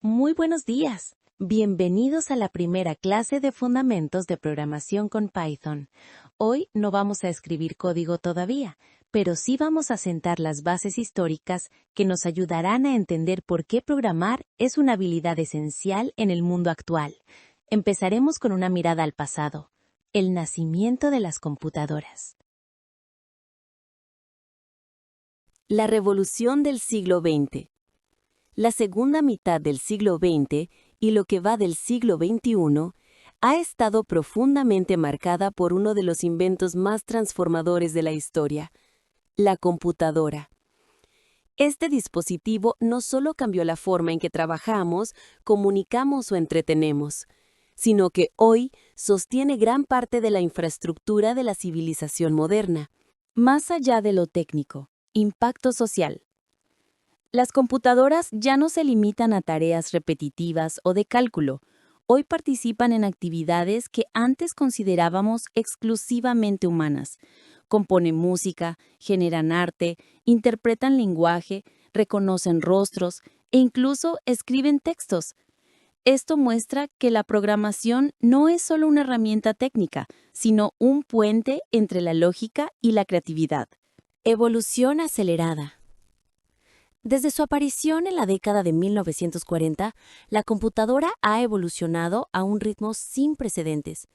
Muy buenos días. Bienvenidos a la primera clase de Fundamentos de Programación con Python. Hoy no vamos a escribir código todavía, pero sí vamos a sentar las bases históricas que nos ayudarán a entender por qué programar es una habilidad esencial en el mundo actual. Empezaremos con una mirada al pasado, el nacimiento de las computadoras. La revolución del siglo XX. La segunda mitad del siglo XX y lo que va del siglo XXI ha estado profundamente marcada por uno de los inventos más transformadores de la historia, la computadora. Este dispositivo no solo cambió la forma en que trabajamos, comunicamos o entretenemos, sino que hoy sostiene gran parte de la infraestructura de la civilización moderna. Más allá de lo técnico, impacto social. Las computadoras ya no se limitan a tareas repetitivas o de cálculo. Hoy participan en actividades que antes considerábamos exclusivamente humanas. Componen música, generan arte, interpretan lenguaje, reconocen rostros e incluso escriben textos. Esto muestra que la programación no es solo una herramienta técnica, sino un puente entre la lógica y la creatividad. Evolución acelerada. Desde su aparición en la década de 1940, la computadora ha evolucionado a un ritmo sin precedentes.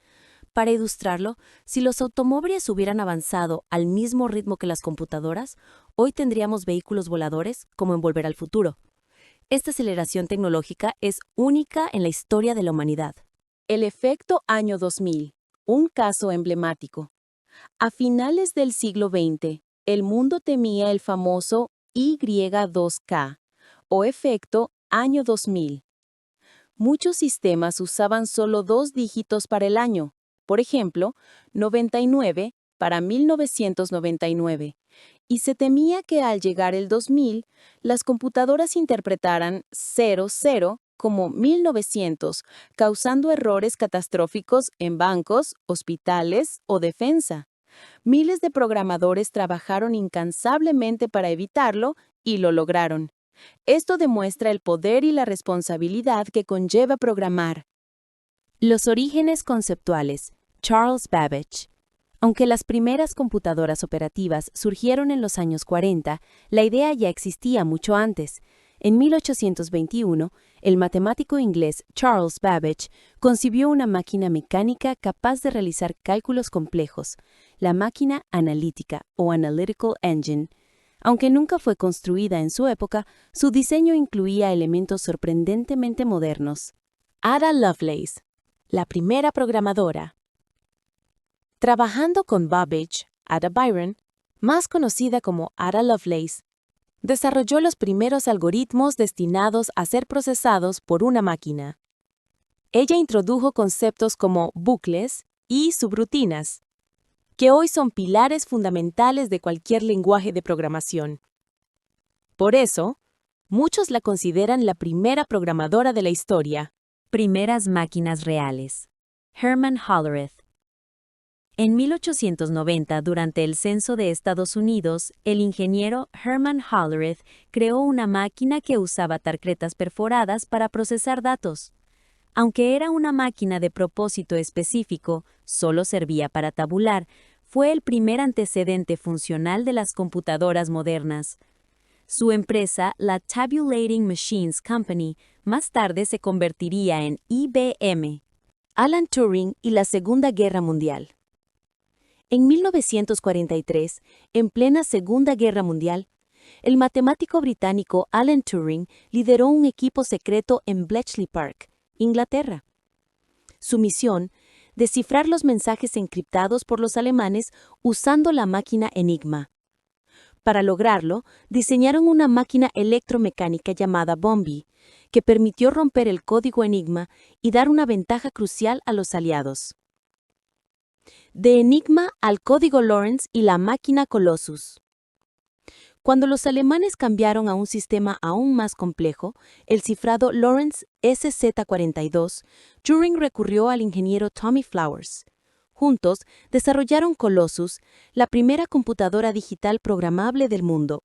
Para ilustrarlo, si los automóviles hubieran avanzado al mismo ritmo que las computadoras, hoy tendríamos vehículos voladores como en Volver al Futuro. Esta aceleración tecnológica es única en la historia de la humanidad. El efecto año 2000, un caso emblemático. A finales del siglo XX, el mundo temía el famoso Y2K, o efecto año 2000. Muchos sistemas usaban solo 2 dígitos para el año, por ejemplo, 99 para 1999, y se temía que al llegar el 2000, las computadoras interpretaran 00 como 1900, causando errores catastróficos en bancos, hospitales o defensa. Miles de programadores trabajaron incansablemente para evitarlo y lo lograron. Esto demuestra el poder y la responsabilidad que conlleva programar. Los orígenes conceptuales. Charles Babbage. Aunque las primeras computadoras operativas surgieron en los años 40, la idea ya existía mucho antes. En 1821, el matemático inglés Charles Babbage concibió una máquina mecánica capaz de realizar cálculos complejos, la máquina analítica o Analytical Engine. Aunque nunca fue construida en su época, su diseño incluía elementos sorprendentemente modernos. Ada Lovelace, la primera programadora. Trabajando con Babbage, Ada Byron, más conocida como Ada Lovelace, desarrolló los primeros algoritmos destinados a ser procesados por una máquina. Ella introdujo conceptos como bucles y subrutinas, que hoy son pilares fundamentales de cualquier lenguaje de programación. Por eso, muchos la consideran la primera programadora de la historia. Primeras máquinas reales. Herman Hollerith. En 1890, durante el censo de Estados Unidos, el ingeniero Herman Hollerith creó una máquina que usaba tarjetas perforadas para procesar datos. Aunque era una máquina de propósito específico, solo servía para tabular, fue el primer antecedente funcional de las computadoras modernas. Su empresa, la Tabulating Machines Company, más tarde se convertiría en IBM. Alan Turing y la Segunda Guerra Mundial. En 1943, en plena Segunda Guerra Mundial, el matemático británico Alan Turing lideró un equipo secreto en Bletchley Park, Inglaterra. Su misión, descifrar los mensajes encriptados por los alemanes usando la máquina Enigma. Para lograrlo, diseñaron una máquina electromecánica llamada Bombi, que permitió romper el código Enigma y dar una ventaja crucial a los aliados. De Enigma al código Lorentz y la máquina Colossus. Cuando los alemanes cambiaron a un sistema aún más complejo, el cifrado Lorentz SZ42, Turing recurrió al ingeniero Tommy Flowers. Juntos, desarrollaron Colossus, la primera computadora digital programable del mundo.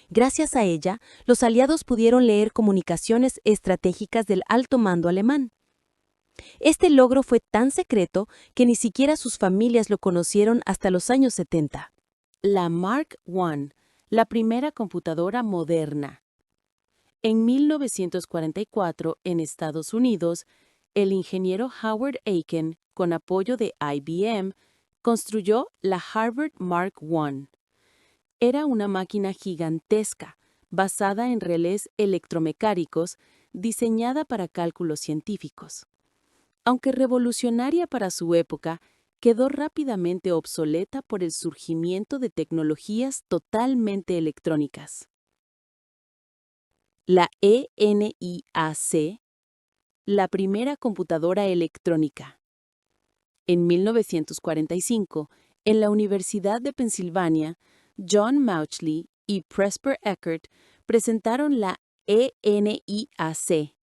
Gracias a ella, los aliados pudieron leer comunicaciones estratégicas del alto mando alemán. Este logro fue tan secreto que ni siquiera sus familias lo conocieron hasta los años 70. La Mark I, la primera computadora moderna. En 1944, en Estados Unidos, el ingeniero Howard Aiken, con apoyo de IBM, construyó la Harvard Mark I. Era una máquina gigantesca, basada en relés electromecánicos, diseñada para cálculos científicos. Aunque revolucionaria para su época, quedó rápidamente obsoleta por el surgimiento de tecnologías totalmente electrónicas. La ENIAC, la primera computadora electrónica. En 1945, en la Universidad de Pensilvania, John Mauchly y Presper Eckert presentaron la ENIAC,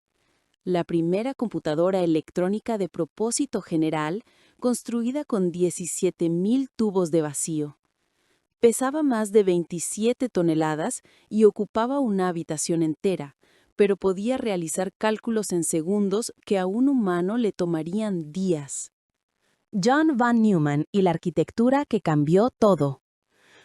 la primera computadora electrónica de propósito general construida con 17.000 tubos de vacío. Pesaba más de 27 toneladas y ocupaba una habitación entera, pero podía realizar cálculos en segundos que a un humano le tomarían días. John von Neumann y la arquitectura que cambió todo.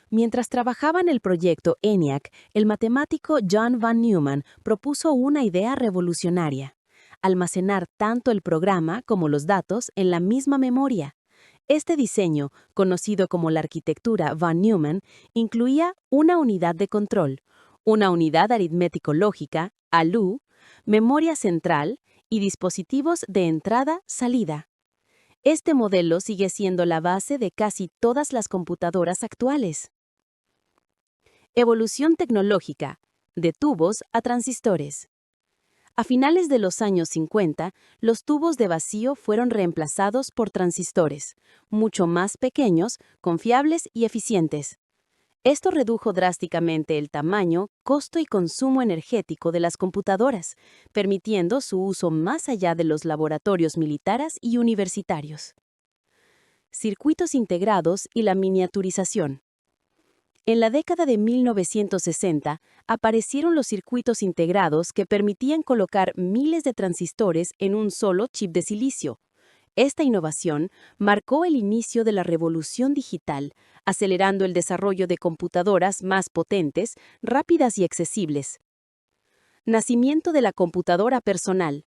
Mientras trabajaba en el proyecto ENIAC, el matemático John von Neumann propuso una idea revolucionaria: almacenar tanto el programa como los datos en la misma memoria. Este diseño, conocido como la arquitectura von Neumann, incluía una unidad de control, una unidad aritmético-lógica, ALU, memoria central y dispositivos de entrada-salida. Este modelo sigue siendo la base de casi todas las computadoras actuales. Evolución tecnológica, de tubos a transistores. A finales de los años 50, los tubos de vacío fueron reemplazados por transistores, mucho más pequeños, confiables y eficientes. Esto redujo drásticamente el tamaño, costo y consumo energético de las computadoras, permitiendo su uso más allá de los laboratorios militares y universitarios. Circuitos integrados y la miniaturización. En la década de 1960, aparecieron los circuitos integrados que permitían colocar miles de transistores en un solo chip de silicio. Esta innovación marcó el inicio de la revolución digital, acelerando el desarrollo de computadoras más potentes, rápidas y accesibles. Nacimiento de la computadora personal.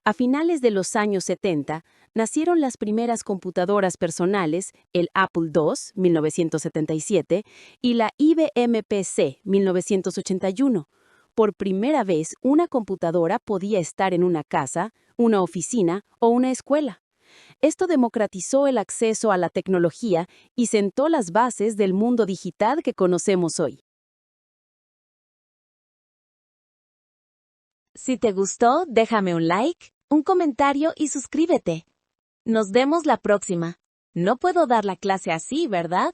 A finales de los años 70, nacieron las primeras computadoras personales, el Apple II, 1977, y la IBM PC, 1981. Por primera vez, una computadora podía estar en una casa, una oficina o una escuela. Esto democratizó el acceso a la tecnología y sentó las bases del mundo digital que conocemos hoy. Si te gustó, déjame un like, un comentario y suscríbete. Nos vemos la próxima. No puedo dar la clase así, ¿verdad?